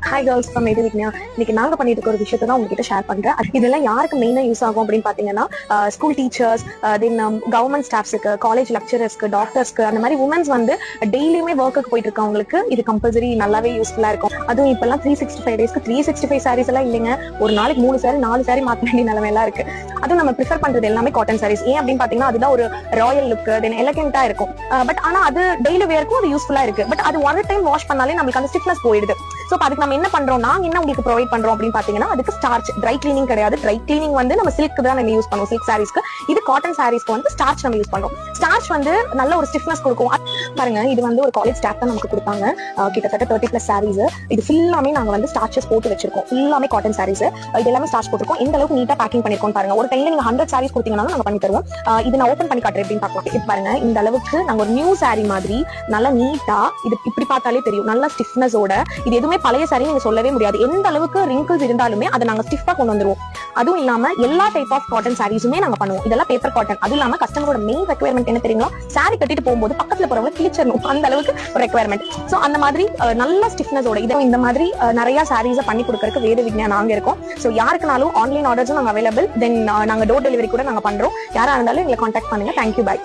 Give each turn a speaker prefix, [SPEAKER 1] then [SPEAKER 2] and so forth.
[SPEAKER 1] Hi girls from Edu Vignya. இன்னைக்கு நாங்க பண்ணிட்டு இருக்க ஒரு விஷயத்தை தான் உங்ககிட்ட ஷேர் பண்றேன். இதெல்லாம் யாருக்கு மெயினா யூஸ் ஆகும் அப்படின்னு பாத்தீங்கன்னா ஸ்கூல் டீச்சர்ஸ், தென் கவர்மெண்ட் ஸ்டாஃப்ஸ்க்கு, காலேஜ் லெக்சரர்ஸ்க்கு, டாக்டர்ஸ்க்கு, அந்த மாதிரி உமன்ஸ் வந்து டெய்லியுமே ஒர்க்குக்கு போயிட்டு இருக்கவங்களுக்கு இது கம்பல்சரி நல்லாவே யூஸ்ஃபுல்லா இருக்கும். அதுவும் இப்பெல்லாம் 365 டேஸ்க்கு 365 சாரீஸ் எல்லாம் இல்லைங்க, ஒரு நாளைக்கு 3 சாரி 4 சாரி மாத்த வேண்டிய நிலைமை எல்லாம் இருக்கு. அதுவும் நம்ம ப்ரிஃபர் பண்றது எல்லாமே காட்டன் சாரீஸ். ஏன் அப்படின்னு பாத்தீங்கன்னா அதுதான் ஒரு ராயல் லுக், தென் எலகென்ட்டா இருக்கும். பட் ஆனா அது டெய்லி வேர்க்கும் அது யூஸ்ஃபுல்லா இருக்கு. பட் அது ஒரு டைம் வாஷ் பண்ணாலே நமக்கு அந்த ஸ்டிஃப்னஸ் போயிடுது. சோ அதுக்கு நம்ம என்ன பண்றோம், நாங்க என்ன உங்களுக்கு ப்ரொவைட் பண்றோம் அப்படின்னு பாத்தீங்கன்னா அதுக்கு ஸ்டார்ச், ட்ரை கிளீனிங் கிடையாது. ட்ரை கிளீனிங் வந்து நம்ம சில்க் தான் நம்ம யூஸ் பண்ணுவோம், சில்க் சாரீஸ்க்கு. இது காட்டன் சாரீஸ்க்கு வந்து ஸ்டார்ச் நம்ம யூஸ் பண்றோம். ஸ்டார்ச் வந்து நல்ல ஒரு ஸ்டிஃப்னஸ் கொடுக்கும். பாருங்க, இது வந்து ஒரு காலேஜ் ஸ்டாஃப் தான் நமக்கு கொடுத்தாங்க. கிட்டத்தட்ட 30+ சாரீஸ். இது ஃபுல்லாமே நாங்க வந்து ஸ்டார்ச்சஸ் போட்டு வச்சிருக்கோம். ஃபுல்லாமே காட்டன் சாரீஸ். இது எல்லாமே ஸ்டார்ச் போட்டுருக்கோம். எந்த அளவுக்கு நீட்டா பேக்கிங் பண்ணிருக்கோம் பாருங்க. ஒரு டைம்ல நீங்க 100 சாரீஸ் கொடுத்தீங்கன்னா நாங்க பண்ணி தருவோம். இது நான் ஓபன் பண்ணி காட்டுறேன் அப்படின்னு பார்க்கலாம். இது பாருங்க, இந்த அளவுக்கு நாங்க ஒரு நியூ சாரீ மாதிரி நல்லா நீட்டா, இது இப்படி பார்த்தாலே தெரியும், நல்லா ஸ்டிஃப்னஸோட. இது எதுவுமே பழைய சாரீ நீங்க சொல்லவே முடியாது. எந்த அளவுக்கு ரிங்கிள்ஸ் இருந்தாலுமே அதை நாங்க ஸ்டிஃபா கொண்டு வந்துருவோம். அதுவும் இல்லாம எல்லா டைப் ஆஃப் காட்டன் சாரீஸுமே நாங்க பண்ணுவோம். இதெல்லாம் பேப்பர் காட்டன். அதுவும் இல்லாம கஸ்டமரோட மெயின் ரெக்யர்மெண்ட் என்ன தெரியுங்களா, சாரீ கட்டிட்டு போகும்போது பக்கத்துல போறவங்க கிழிச்சிடணும், அந்த அளவுக்கு ரெக்யர்மெண்ட். சோ அந்த மாதிரி நல்ல ஸ்டிஃப்னஸோட இதை இந்த மாதிரி நிறைய சாரீஸ பண்ணி கொடுக்கறதுக்கு வேத விஞ்ஞான நாங்க இருக்கோம். சோ யாருக்குனாலும் ஆன்லைன் ஆர்டர்ஸும் நாங்க அவைலபிள். தென் நாங்க டோர் டெலிவரி கூட நாங்க பண்றோம். யாரா இருந்தாலும் எங்களை கான்டாக்ட் பண்ணுங்க. Thank you, by.